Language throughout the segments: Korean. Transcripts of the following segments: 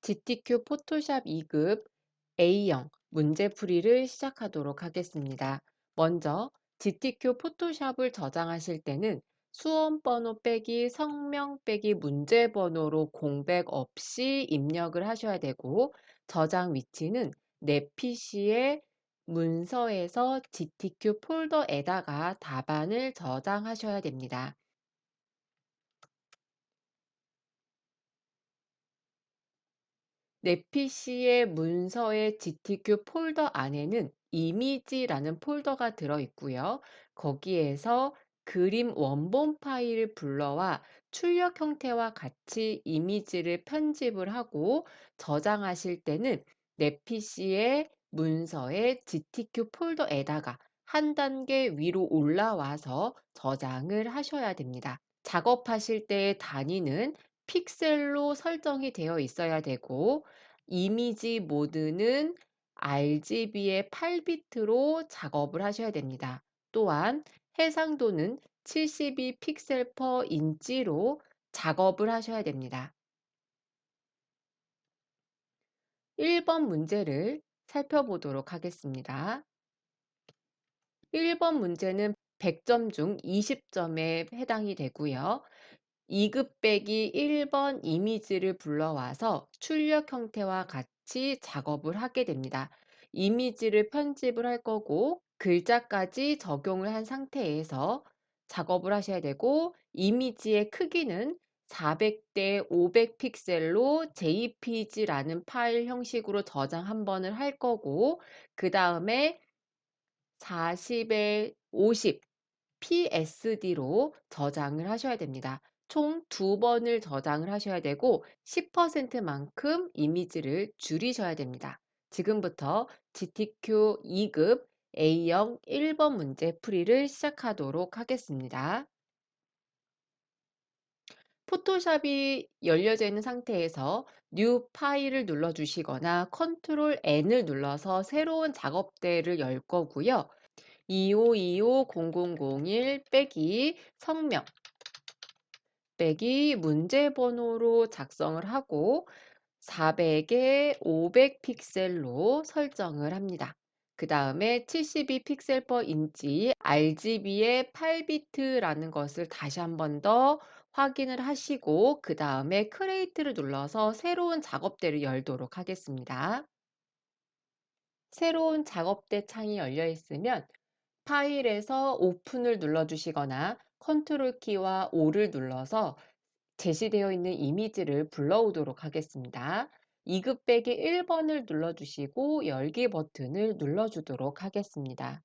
GTQ 포토샵 2급 A형 문제풀이를 시작하도록 하겠습니다. 먼저 GTQ 포토샵을 저장하실 때는 수험번호 빼기 성명 빼기 문제번호로 공백 없이 입력을 하셔야 되고, 저장 위치는 내 PC의 문서에서 GTQ 폴더에다가 답안을 저장하셔야 됩니다. 내 PC의 문서의 GTQ 폴더 안에는 이미지라는 폴더가 들어 있고요. 거기에서 그림 원본 파일을 불러와 출력 형태와 같이 이미지를 편집을 하고, 저장하실 때는 내 PC의 문서의 GTQ 폴더에다가 한 단계 위로 올라와서 저장을 하셔야 됩니다. 작업하실 때의 단위는 픽셀로 설정이 되어 있어야 되고, 이미지 모드는 RGB의 8비트로 작업을 하셔야 됩니다. 또한 해상도는 72 픽셀 퍼 인치로 작업을 하셔야 됩니다. 1번 문제를 살펴보도록 하겠습니다. 1번 문제는 100점 중 20점에 해당이 되고요. 2급 빼기 1번 이미지를 불러와서 출력 형태와 같이 작업을 하게 됩니다. 이미지를 편집을 할 거고, 글자까지 적용을 한 상태에서 작업을 하셔야 되고, 이미지의 크기는 400대 500 픽셀로 JPG라는 파일 형식으로 저장 한 번을 할 거고, 그 다음에 40에 50 PSD로 저장을 하셔야 됩니다. 총 2번을 저장을 하셔야 되고 10%만큼 이미지를 줄이셔야 됩니다. 지금부터 GTQ 2급 A형 1번 문제 풀이를 시작하도록 하겠습니다. 포토샵이 열려져 있는 상태에서 뉴 파일을 눌러주시거나 컨트롤 N을 눌러서 새로운 작업대를 열 거고요. 2525-0001 빼기 성명 빼기 문제번호로 작성을 하고 400에 500 픽셀로 설정을 합니다. 그 다음에 72 픽셀 퍼 인치 RGB의 8비트라는 것을 다시 한 번 더 확인을 하시고, 그 다음에 크리에이트를 눌러서 새로운 작업대를 열도록 하겠습니다. 새로운 작업대 창이 열려 있으면 파일에서 오픈을 눌러주시거나 컨트롤 키와 O를 눌러서 제시되어 있는 이미지를 불러오도록 하겠습니다. 2급 빼기 1번을 눌러주시고 열기 버튼을 눌러주도록 하겠습니다.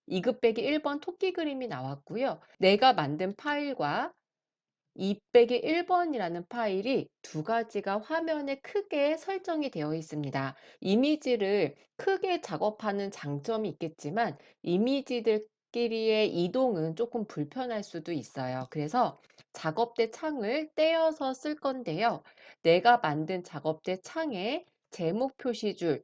2급 빼기 1번 토끼 그림이 나왔고요. 내가 만든 파일과 2 빼기 1번이라는 파일이 두 가지가 화면에 크게 설정이 되어 있습니다. 이미지를 크게 작업하는 장점이 있겠지만 이미지들끼리의 이동은 조금 불편할 수도 있어요. 그래서 작업대 창을 떼어서 쓸 건데요. 내가 만든 작업대 창에 제목 표시줄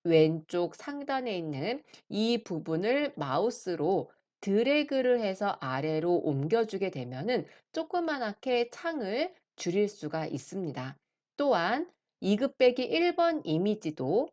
왼쪽 상단에 있는 이 부분을 마우스로 드래그를 해서 아래로 옮겨주게 되면은 조그맣게 창을 줄일 수가 있습니다. 또한 2급 빼기 1번 이미지도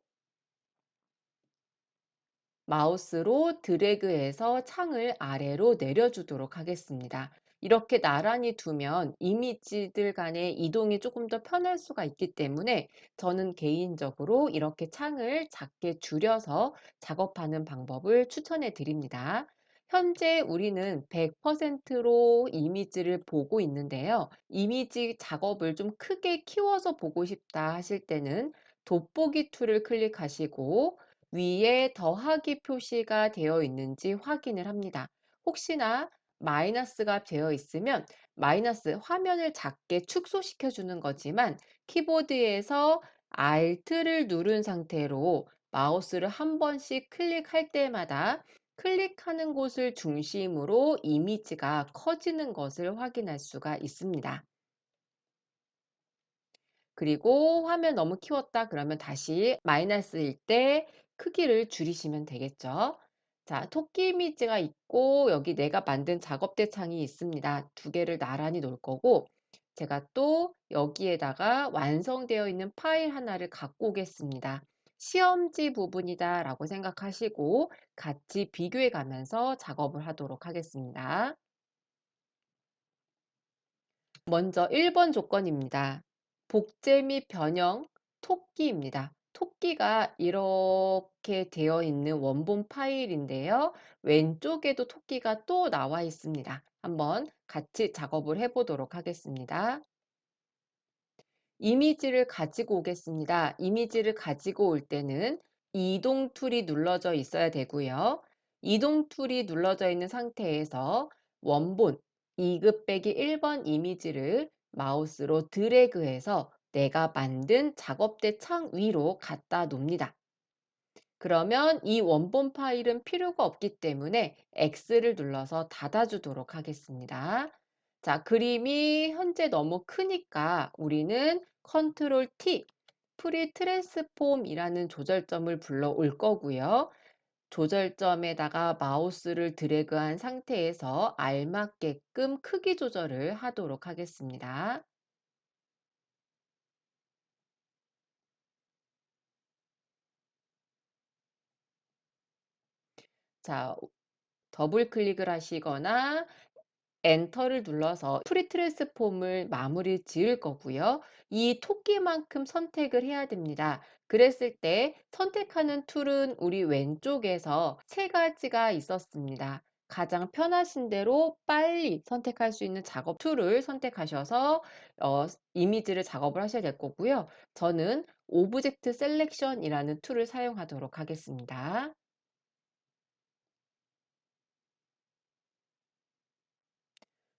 마우스로 드래그해서 창을 아래로 내려주도록 하겠습니다. 이렇게 나란히 두면 이미지들 간의 이동이 조금 더 편할 수가 있기 때문에 저는 개인적으로 이렇게 창을 작게 줄여서 작업하는 방법을 추천해 드립니다. 현재 우리는 100%로 이미지를 보고 있는데요. 이미지 작업을 좀 크게 키워서 보고 싶다 하실 때는 돋보기 툴을 클릭하시고 위에 더하기 표시가 되어 있는지 확인을 합니다. 혹시나 마이너스가 되어 있으면 마이너스 화면을 작게 축소시켜 주는 거지만, 키보드에서 Alt를 누른 상태로 마우스를 한 번씩 클릭할 때마다 클릭하는 곳을 중심으로 이미지가 커지는 것을 확인할 수가 있습니다. 그리고 화면 너무 키웠다 그러면 다시 마이너스일 때 크기를 줄이시면 되겠죠. 자, 토끼 이미지가 있고 여기 내가 만든 작업대 창이 있습니다. 두 개를 나란히 놓을 거고, 제가 또 여기에다가 완성되어 있는 파일 하나를 갖고 오겠습니다. 시험지 부분이다 라고 생각하시고 같이 비교해 가면서 작업을 하도록 하겠습니다. 먼저 1번 조건입니다. 복제 및 변형 토끼입니다. 토끼가 이렇게 되어 있는 원본 파일인데요. 왼쪽에도 토끼가 또 나와 있습니다. 한번 같이 작업을 해 보도록 하겠습니다. 이미지를 가지고 오겠습니다. 이미지를 가지고 올 때는 이동 툴이 눌러져 있어야 되고요. 이동 툴이 눌러져 있는 상태에서 원본 2급 빼기 1번 이미지를 마우스로 드래그해서 내가 만든 작업대 창 위로 갖다 놓습니다. 그러면 이 원본 파일은 필요가 없기 때문에 X를 눌러서 닫아주도록 하겠습니다. 자, 그림이 현재 너무 크니까 우리는 컨트롤 T, 프리 트랜스폼이라는 조절점을 불러올 거고요. 조절점에다가 마우스를 드래그한 상태에서 알맞게끔 크기 조절을 하도록 하겠습니다. 자, 더블 클릭을 하시거나 엔터를 눌러서 프리 트랜스폼을 마무리 지을 거고요. 이 토끼만큼 선택을 해야 됩니다. 그랬을 때 선택하는 툴은 우리 왼쪽에서 세 가지가 있었습니다. 가장 편하신 대로 빨리 선택할 수 있는 작업 툴을 선택하셔서 이미지를 작업을 하셔야 될 거고요. 저는 오브젝트 셀렉션이라는 툴을 사용하도록 하겠습니다.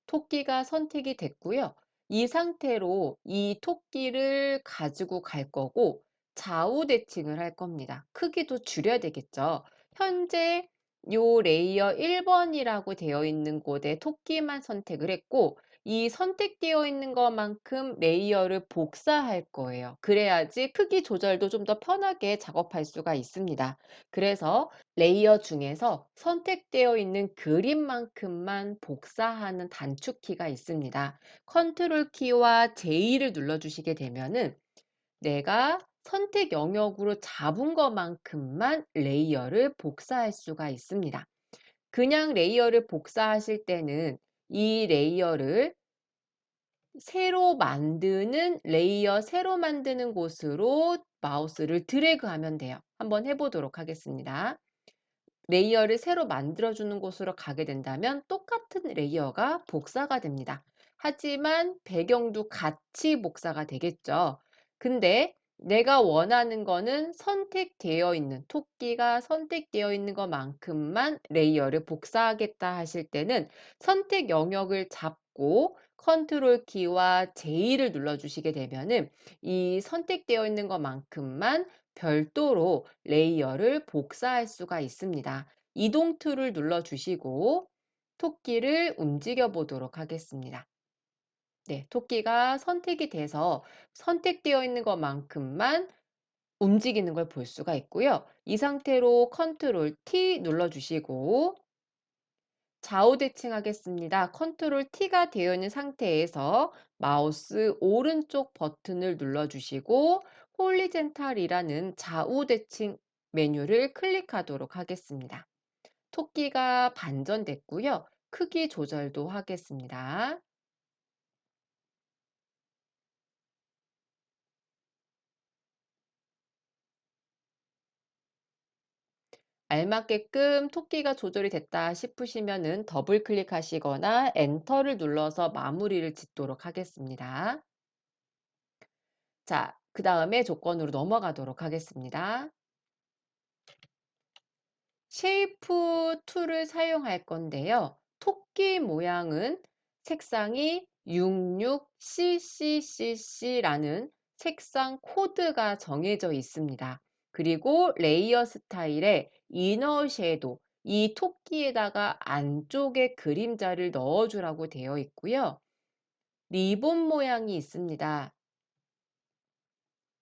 토끼가 선택이 됐고요. 이 상태로 이 토끼를 가지고 갈 거고 좌우 대칭을 할 겁니다. 크기도 줄여야 되겠죠. 현재 요 레이어 1번이라고 되어 있는 곳에 토끼만 선택을 했고 이 선택되어 있는 것만큼 레이어를 복사할 거예요. 그래야지 크기 조절도 좀 더 편하게 작업할 수가 있습니다. 그래서 레이어 중에서 선택되어 있는 그림만큼만 복사하는 단축키가 있습니다. 컨트롤 키와 J를 눌러주시게 되면은 내가 선택 영역으로 잡은 것만큼만 레이어를 복사할 수가 있습니다. 그냥 레이어를 복사하실 때는 이 레이어를 새로 만드는 레이어 새로 만드는 곳으로 마우스를 드래그하면 돼요. 한번 해보도록 하겠습니다. 레이어를 새로 만들어주는 곳으로 가게 된다면 똑같은 레이어가 복사가 됩니다. 하지만 배경도 같이 복사가 되겠죠. 근데 내가 원하는 거는 선택되어 있는 토끼가 선택되어 있는 것만큼만 레이어를 복사하겠다 하실 때는 선택 영역을 잡고 컨트롤 키와 J를 눌러주시게 되면은 이 선택되어 있는 것만큼만 별도로 레이어를 복사할 수가 있습니다. 이동 툴을 눌러주시고 토끼를 움직여 보도록 하겠습니다. 네, 토끼가 선택이 돼서 선택되어 있는 것만큼만 움직이는 걸 볼 수가 있고요. 이 상태로 컨트롤 T 눌러주시고 좌우 대칭하겠습니다. 컨트롤 T가 되어 있는 상태에서 마우스 오른쪽 버튼을 눌러주시고 홀리젠탈이라는 좌우 대칭 메뉴를 클릭하도록 하겠습니다. 토끼가 반전됐고요. 크기 조절도 하겠습니다. 알맞게끔 토끼가 조절이 됐다 싶으시면은 더블 클릭하시거나 엔터를 눌러서 마무리를 짓도록 하겠습니다. 자, 그 다음에 조건으로 넘어가도록 하겠습니다. 쉐이프 툴을 사용할 건데요. 토끼 모양은 색상이 66CCCC라는 색상 코드가 정해져 있습니다. 그리고 레이어 스타일에 이너 섀도우, 이 토끼에다가 안쪽에 그림자를 넣어주라고 되어 있고요. 리본 모양이 있습니다.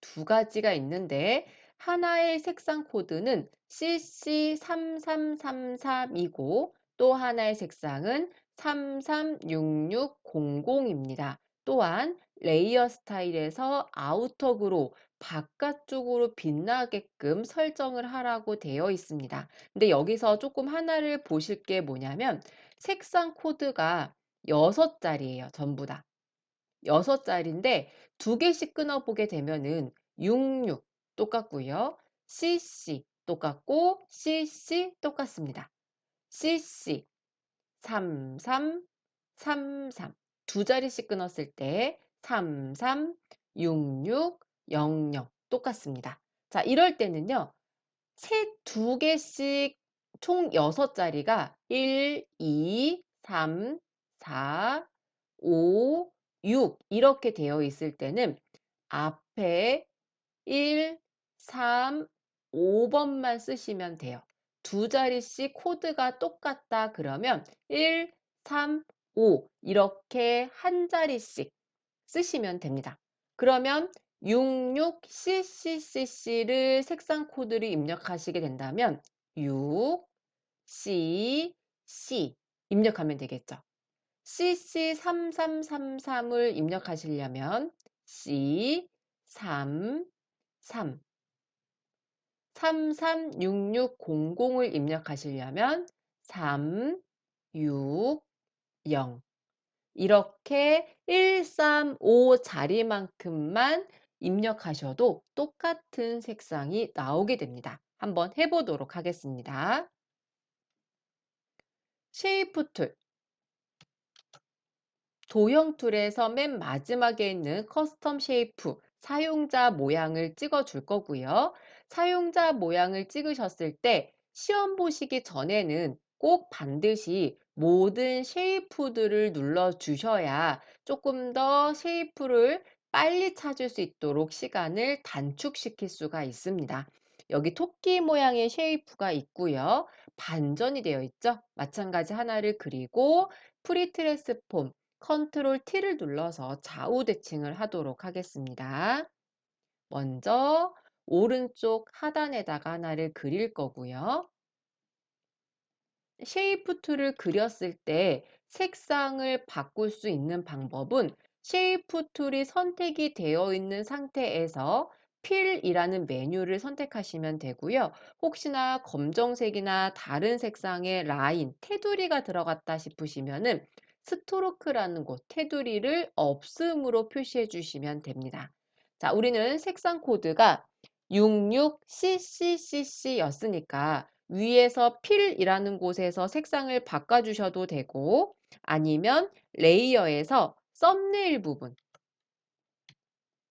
두 가지가 있는데 하나의 색상 코드는 CC3333이고 또 하나의 색상은 336600입니다. 또한 레이어 스타일에서 아우터그로 바깥쪽으로 빛나게끔 설정을 하라고 되어 있습니다. 근데 여기서 조금 하나를 보실 게 뭐냐면 색상 코드가 6자리예요. 전부 다. 6자리인데 2개씩 끊어 보게 되면은 66 똑같고요. CC 똑같고 CC 똑같습니다. CC 33 33 2자리씩 끊었을 때 33 66 00 똑같습니다. 자, 이럴 때는요. 셋 2개씩 총 6자리가 1, 2, 3, 4, 5, 6 이렇게 되어 있을 때는 앞에 1, 3, 5번만 쓰시면 돼요. 2자리씩 코드가 똑같다 그러면 1, 3, 5 이렇게 한 자리씩 쓰시면 됩니다. 그러면 66CCCC를 색상 코드를 입력하시게 된다면 6, C, C 입력하면 되겠죠. CC3333을 입력하시려면 C, 3, 3, 336600을 입력하시려면 3, 6, 0 이렇게 135 자리만큼만 입력하셔도 똑같은 색상이 나오게 됩니다. 한번 해보도록 하겠습니다. 쉐이프 툴, 도형 툴에서 맨 마지막에 있는 커스텀 쉐이프, 사용자 모양을 찍어 줄 거고요. 사용자 모양을 찍으셨을 때 시험 보시기 전에는 꼭 반드시 모든 쉐이프들을 눌러 주셔야 조금 더 쉐이프를 빨리 찾을 수 있도록 시간을 단축시킬 수가 있습니다. 여기 토끼 모양의 쉐이프가 있고요. 반전이 되어 있죠. 마찬가지 하나를 그리고 프리트레스폼 컨트롤 T를 눌러서 좌우 대칭을 하도록 하겠습니다. 먼저 오른쪽 하단에다가 하나를 그릴 거고요. 쉐이프 툴을 그렸을 때 색상을 바꿀 수 있는 방법은 쉐이프 툴이 선택이 되어 있는 상태에서 필이라는 메뉴를 선택하시면 되고요. 혹시나 검정색이나 다른 색상의 라인, 테두리가 들어갔다 싶으시면은 스트로크라는 곳, 테두리를 없음으로 표시해 주시면 됩니다. 자, 우리는 색상 코드가 66CCCC였으니까 위에서 필이라는 곳에서 색상을 바꿔주셔도 되고 아니면 레이어에서 썸네일 부분,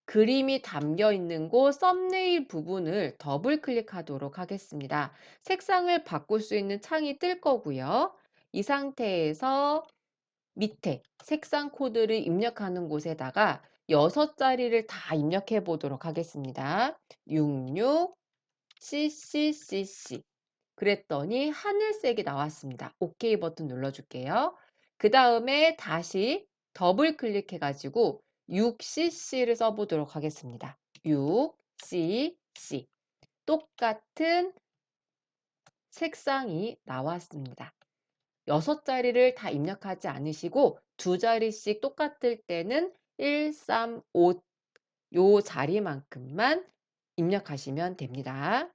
그림이 담겨 있는 곳 썸네일 부분을 더블 클릭하도록 하겠습니다. 색상을 바꿀 수 있는 창이 뜰 거고요. 이 상태에서 밑에 색상 코드를 입력하는 곳에다가 6자리를 다 입력해 보도록 하겠습니다. 66 CCCC 그랬더니 하늘색이 나왔습니다. OK 버튼 눌러줄게요. 그 다음에 다시 더블 클릭해 가지고 6CC를 써보도록 하겠습니다. 6CC 똑같은 색상이 나왔습니다. 6자리를 다 입력하지 않으시고 2자리씩 똑같을 때는 1, 3, 5 요 자리만큼만 입력하시면 됩니다.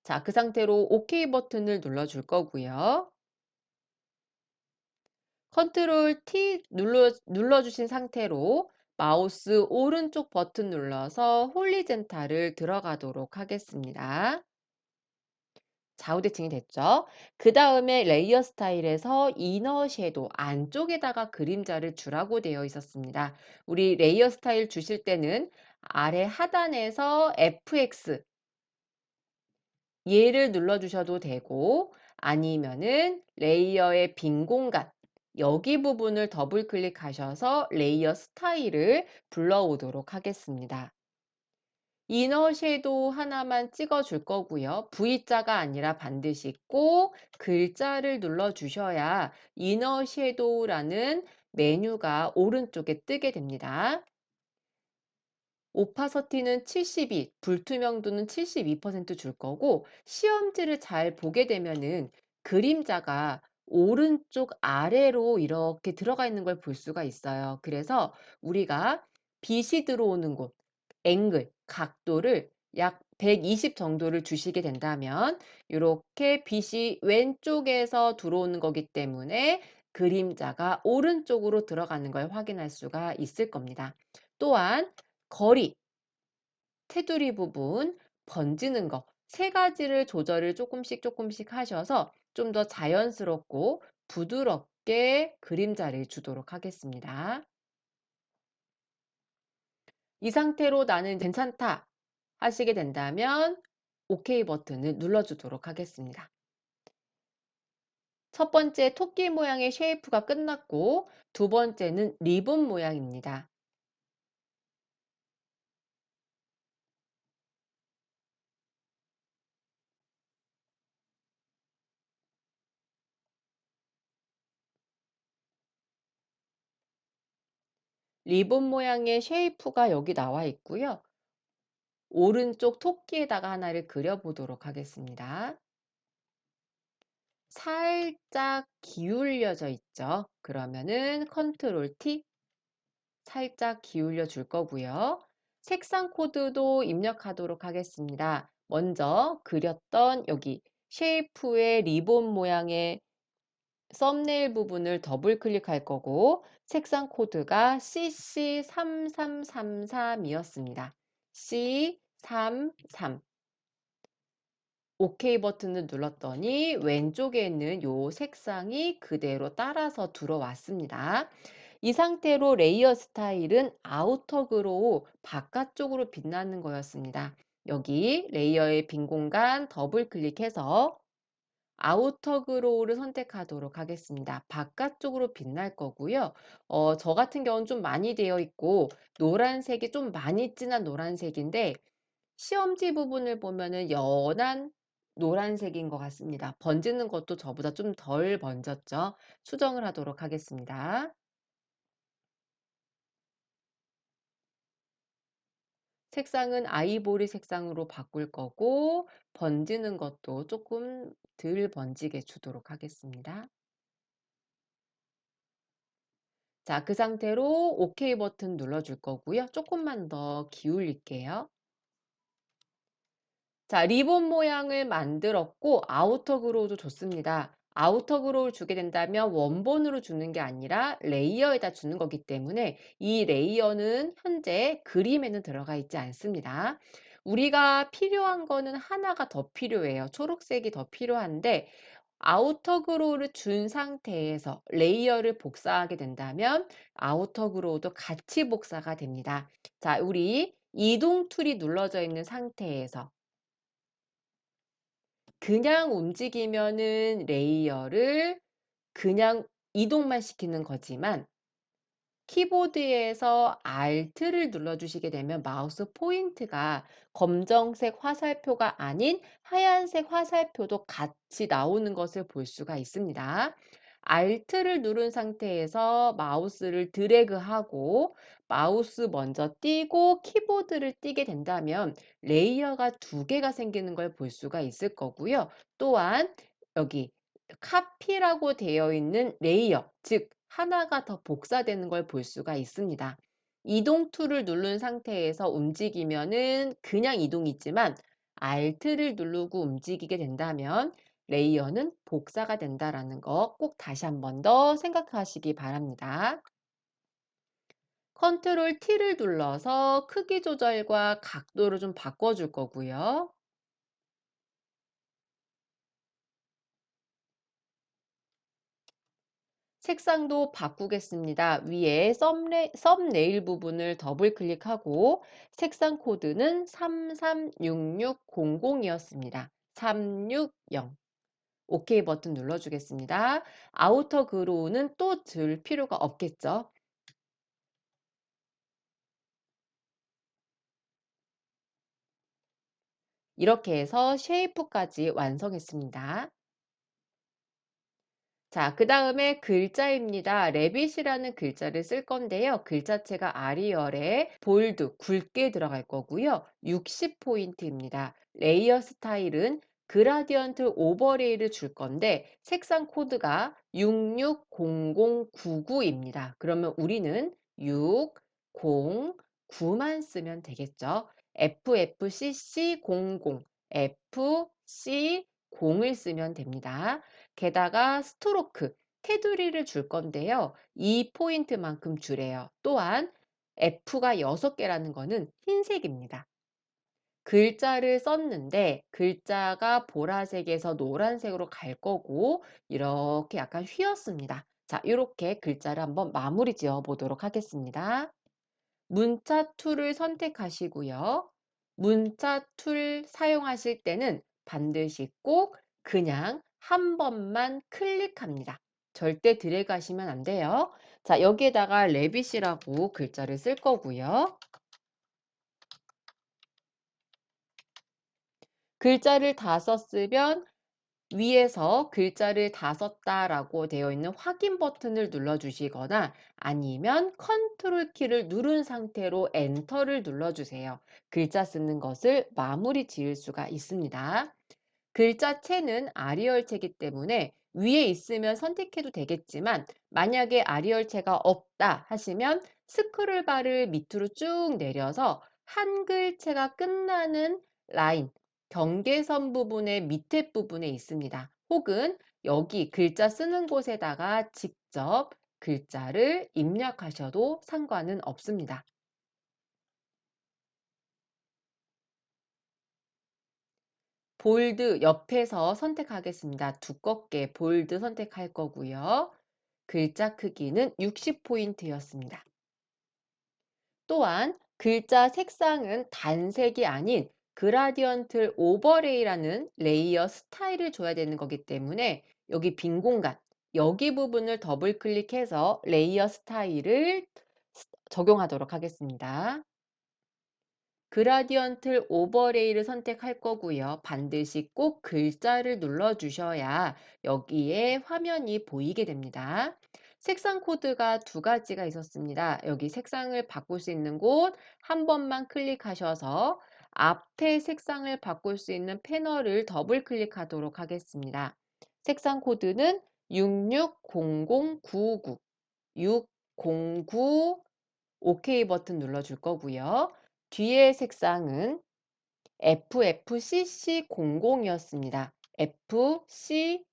자, 그 상태로 OK 버튼을 눌러줄 거고요. 컨트롤 T 눌러주신 상태로 마우스 오른쪽 버튼 눌러서 홀리젠탈을 들어가도록 하겠습니다. 좌우 대칭이 됐죠? 그 다음에 레이어 스타일에서 이너 섀도우 안쪽에다가 그림자를 주라고 되어 있었습니다. 우리 레이어 스타일 주실 때는 아래 하단에서 FX 얘를 눌러주셔도 되고 아니면은 레이어의 빈 공간 여기 부분을 더블 클릭하셔서 레이어 스타일을 불러오도록 하겠습니다. 이너 섀도우 하나만 찍어 줄 거고요. V자가 아니라 반드시 꼭 글자를 눌러 주셔야 이너 섀도우라는 메뉴가 오른쪽에 뜨게 됩니다. 오파서티는 72, 불투명도는 72%줄 거고 시험지를 잘 보게 되면은 그림자가 오른쪽 아래로 이렇게 들어가 있는 걸 볼 수가 있어요. 그래서 우리가 빛이 들어오는 곳, 각도를 약 120 정도를 주시게 된다면 요렇게 빛이 왼쪽에서 들어오는 거기 때문에 그림자가 오른쪽으로 들어가는 걸 확인할 수가 있을 겁니다. 또한 거리, 테두리 부분, 번지는 거 세 가지를 조절을 조금씩 하셔서 좀 더 자연스럽고 부드럽게 그림자를 주도록 하겠습니다. 이 상태로 '나는 괜찮다.' 하시게 된다면 오케이 버튼을 눌러 주도록 하겠습니다. 첫 번째 토끼 모양의 쉐이프가 끝났고 두 번째는 리본 모양입니다. 리본 모양의 쉐이프가 여기 나와 있고요. 오른쪽 토끼에다가 하나를 그려 보도록 하겠습니다. 살짝 기울여져 있죠. 그러면은 컨트롤 T 살짝 기울여 줄 거고요. 색상 코드도 입력하도록 하겠습니다. 먼저 그렸던 여기 쉐이프의 리본 모양의 썸네일 부분을 더블 클릭할 거고 색상 코드가 CC3333이었습니다. C33 오케이 버튼을 눌렀더니 왼쪽에 있는 요 색상이 그대로 따라서 들어왔습니다. 이 상태로 레이어 스타일은 아우터 그로우 바깥쪽으로 빛나는 거였습니다. 여기 레이어의 빈 공간 더블 클릭해서 아우터 그로우를 선택하도록 하겠습니다. 바깥쪽으로 빛날 거고요. 저 같은 경우는 좀 많이 되어 있고 노란색이 좀 많이 진한 노란색인데 시험지 부분을 보면은 연한 노란색인 것 같습니다. 번지는 것도 저보다 좀 덜 번졌죠. 수정을 하도록 하겠습니다. 색상은 아이보리 색상으로 바꿀 거고 번지는 것도 조금 덜 번지게 주도록 하겠습니다. 자, 그 상태로 오케이 버튼 눌러줄 거고요. 조금만 더 기울일게요. 자, 리본 모양을 만들었고 아우터 그로우도 좋습니다. 아우터 그로우를 주게 된다면 원본으로 주는 게 아니라 레이어에다 주는 거기 때문에 이 레이어는 현재 그림에는 들어가 있지 않습니다. 우리가 필요한 거는 하나가 더 필요해요. 초록색이 더 필요한데 아우터 그로우를 준 상태에서 레이어를 복사하게 된다면 아우터 그로우도 같이 복사가 됩니다. 자, 우리 이동 툴이 눌러져 있는 상태에서 그냥 움직이면은 레이어를 그냥 이동만 시키는 거지만 키보드에서 Alt를 눌러주시게 되면 마우스 포인트가 검정색 화살표가 아닌 하얀색 화살표도 같이 나오는 것을 볼 수가 있습니다. Alt를 누른 상태에서 마우스를 드래그하고 마우스 먼저 띄고 키보드를 띄게 된다면 레이어가 두 개가 생기는 걸 볼 수가 있을 거고요. 또한 여기 카피라고 되어 있는 레이어, 즉 하나가 더 복사되는 걸 볼 수가 있습니다. 이동 툴을 누른 상태에서 움직이면은 그냥 이동이지만 Alt를 누르고 움직이게 된다면 레이어는 복사가 된다라는 거 꼭 다시 한번 더 생각하시기 바랍니다. 컨트롤 T를 눌러서 크기 조절과 각도를 좀 바꿔줄 거고요. 색상도 바꾸겠습니다. 위에 썸네일 부분을 더블 클릭하고 색상 코드는 336600이었습니다. 360. 오케이 버튼 눌러주겠습니다. 아우터 그로우는 또 들 필요가 없겠죠. 이렇게 해서 쉐이프까지 완성했습니다. 자, 그 다음에 글자입니다. 레빗이라는 글자를 쓸 건데요. 글자체가 아리얼에 볼드, 굵게 들어갈 거고요. 60포인트입니다. 레이어 스타일은 그라디언트 오버레이를 줄 건데 색상 코드가 660099입니다. 그러면 우리는 6, 0, 9만 쓰면 되겠죠. FFCC00, FC0을 쓰면 됩니다. 게다가 스트로크, 테두리를 줄 건데요. 2포인트만큼 주래요. 또한 F가 6개라는 거는 흰색입니다. 글자를 썼는데 글자가 보라색에서 노란색으로 갈 거고 이렇게 약간 휘었습니다. 자, 이렇게 글자를 한번 마무리 지어 보도록 하겠습니다. 문자 툴을 선택하시고요. 문자 툴 사용하실 때는 반드시 꼭 그냥 한 번만 클릭합니다. 절대 드래그 하시면 안 돼요. 자, 여기에다가 레빗이라고 글자를 쓸 거고요. 글자를 다 썼으면 위에서 글자를 다 썼다라고 되어 있는 확인 버튼을 눌러주시거나 아니면 컨트롤 키를 누른 상태로 엔터를 눌러주세요. 글자 쓰는 것을 마무리 지을 수가 있습니다. 글자체는 아리얼체이기 때문에 위에 있으면 선택해도 되겠지만 만약에 아리얼체가 없다 하시면 스크롤바를 밑으로 쭉 내려서 한글체가 끝나는 라인, 경계선 부분의 밑에 부분에 있습니다. 혹은 여기 글자 쓰는 곳에다가 직접 글자를 입력하셔도 상관은 없습니다. 볼드 옆에서 선택하겠습니다. 두껍게 볼드 선택할 거고요. 글자 크기는 60포인트였습니다. 또한 글자 색상은 단색이 아닌 그라디언트 오버레이라는 레이어 스타일을 줘야 되는 거기 때문에 여기 빈 공간, 여기 부분을 더블 클릭해서 레이어 스타일을 적용하도록 하겠습니다. 그라디언트 오버레이를 선택할 거고요. 반드시 꼭 글자를 눌러 주셔야 여기에 화면이 보이게 됩니다. 색상 코드가 두 가지가 있었습니다. 여기 색상을 바꿀 수 있는 곳 한 번만 클릭하셔서 앞에 색상을 바꿀 수 있는 패널을 더블 클릭하도록 하겠습니다. 색상 코드는 660099, 609 OK 버튼 눌러줄 거고요. 뒤에 색상은 FFCC00이었습니다. FC0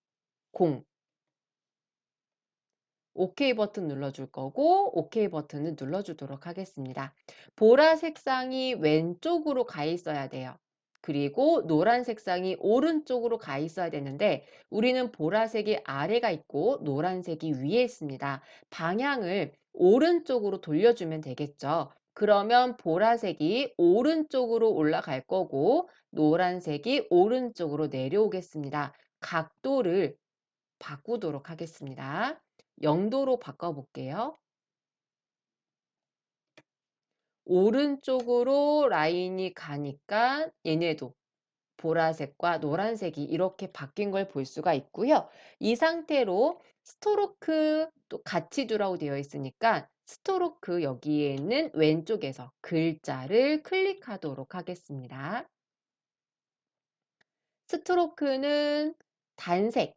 OK 버튼 눌러줄 거고 OK 버튼을 눌러주도록 하겠습니다. 보라 색상이 왼쪽으로 가 있어야 돼요. 그리고 노란 색상이 오른쪽으로 가 있어야 되는데 우리는 보라색이 아래가 있고 노란색이 위에 있습니다. 방향을 오른쪽으로 돌려주면 되겠죠. 그러면 보라색이 오른쪽으로 올라갈 거고 노란색이 오른쪽으로 내려오겠습니다. 각도를 바꾸도록 하겠습니다. 0도로 바꿔볼게요. 오른쪽으로 라인이 가니까 얘네도 보라색과 노란색이 이렇게 바뀐 걸 볼 수가 있고요. 이 상태로 스트로크 또 같이 두라고 되어 있으니까 스트로크 여기에 있는 왼쪽에서 글자를 클릭하도록 하겠습니다. 스트로크는 단색,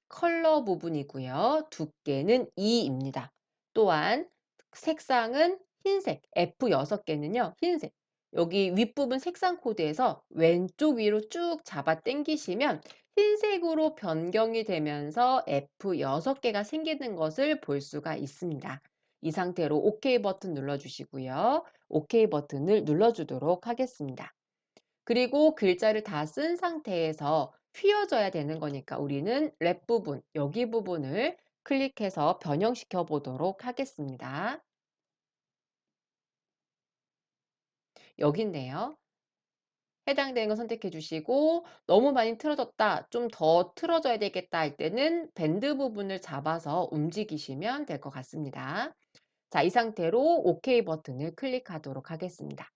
컬러 부분이고요. 두께는 2입니다. 또한 색상은 흰색, F6개는요. 흰색. 여기 윗부분 색상 코드에서 왼쪽 위로 쭉 잡아 당기시면 흰색으로 변경이 되면서 F6개가 생기는 것을 볼 수가 있습니다. 이 상태로 OK 버튼 눌러주시고요. OK 버튼을 눌러주도록 하겠습니다. 그리고 글자를 다 쓴 상태에서 휘어져야 되는 거니까 우리는 랩 부분, 여기 부분을 클릭해서 변형시켜 보도록 하겠습니다. 여기 있네요. 해당되는 거 선택해 주시고 너무 많이 틀어졌다, 좀 더 틀어져야 되겠다 할 때는 밴드 부분을 잡아서 움직이시면 될 것 같습니다. 자, 이 상태로 OK 버튼을 클릭하도록 하겠습니다.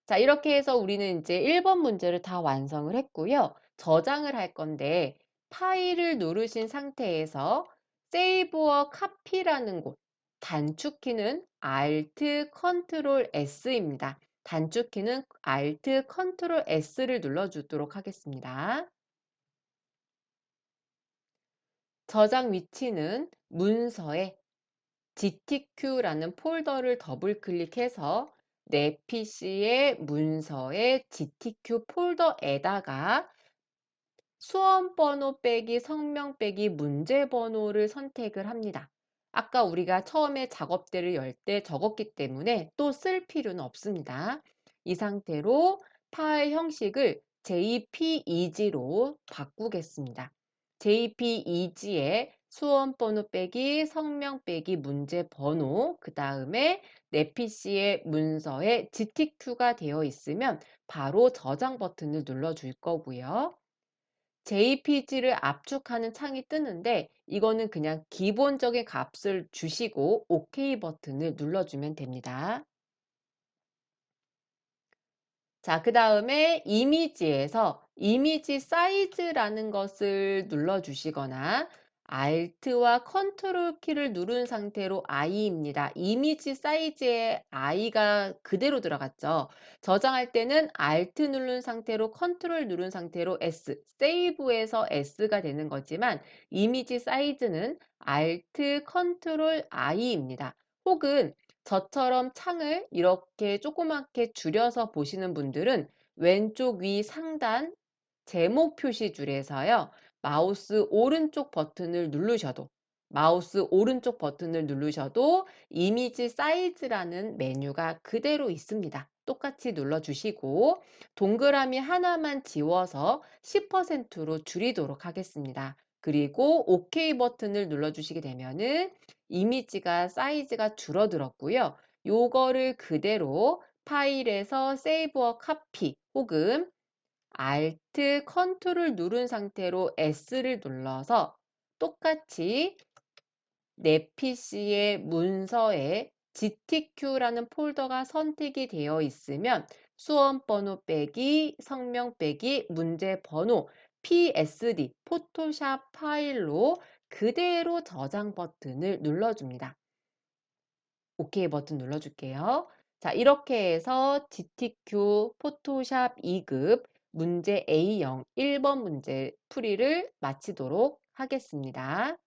자, 이렇게 해서 우리는 이제 1번 문제를 다 완성을 했고요. 저장을 할 건데 파일을 누르신 상태에서 세이브어 카피라는 곳, 단축키는 Alt, Ctrl S입니다. 단축키는 Alt Ctrl S를 눌러주도록 하겠습니다. 저장 위치는 문서에 GTQ라는 폴더를 더블 클릭해서 내 PC의 문서의 GTQ 폴더에다가 수험 번호 빼기 성명 빼기 문제 번호를 선택을 합니다. 아까 우리가 처음에 작업대를 열 때 적었기 때문에 또 쓸 필요는 없습니다. 이 상태로 파일 형식을 JPEG로 바꾸겠습니다. JPEG에 수험 번호 빼기 성명 빼기 문제 번호, 그 다음에 내 PC의 문서에 GTQ가 되어 있으면 바로 저장 버튼을 눌러줄 거고요. JPG를 압축하는 창이 뜨는데 이거는 그냥 기본적인 값을 주시고 OK 버튼을 눌러주면 됩니다. 자, 그 다음에 이미지에서 이미지 사이즈라는 것을 눌러주시거나 Alt와 컨트롤 키를 누른 상태로 I입니다. 이미지 사이즈에 I가 그대로 들어갔죠. 저장할 때는 Alt 누른 상태로 컨트롤 누른 상태로 S, 세이브에서 S가 되는 거지만 이미지 사이즈는 Alt, 컨트롤 I입니다. 혹은 저처럼 창을 이렇게 조그맣게 줄여서 보시는 분들은 왼쪽 위 상단 제목 표시줄에서요. 마우스 오른쪽 버튼을 누르셔도 이미지 사이즈라는 메뉴가 그대로 있습니다. 똑같이 눌러주시고 동그라미 하나만 지워서 10%로 줄이도록 하겠습니다. 그리고 OK 버튼을 눌러주시게 되면은 이미지가 사이즈가 줄어들었고요. 요거를 그대로 파일에서 세이브어 카피 혹은 Alt, 컨트롤 누른 상태로 S를 눌러서 똑같이 내 PC의 문서에 GTQ라는 폴더가 선택이 되어 있으면 수험 번호 빼기 성명 빼기 문제 번호 PSD 포토샵 파일로 그대로 저장 버튼을 눌러줍니다. OK 버튼 눌러줄게요. 자, 이렇게 해서 GTQ 포토샵 2급 문제 A형 1번 문제 풀이를 마치도록 하겠습니다.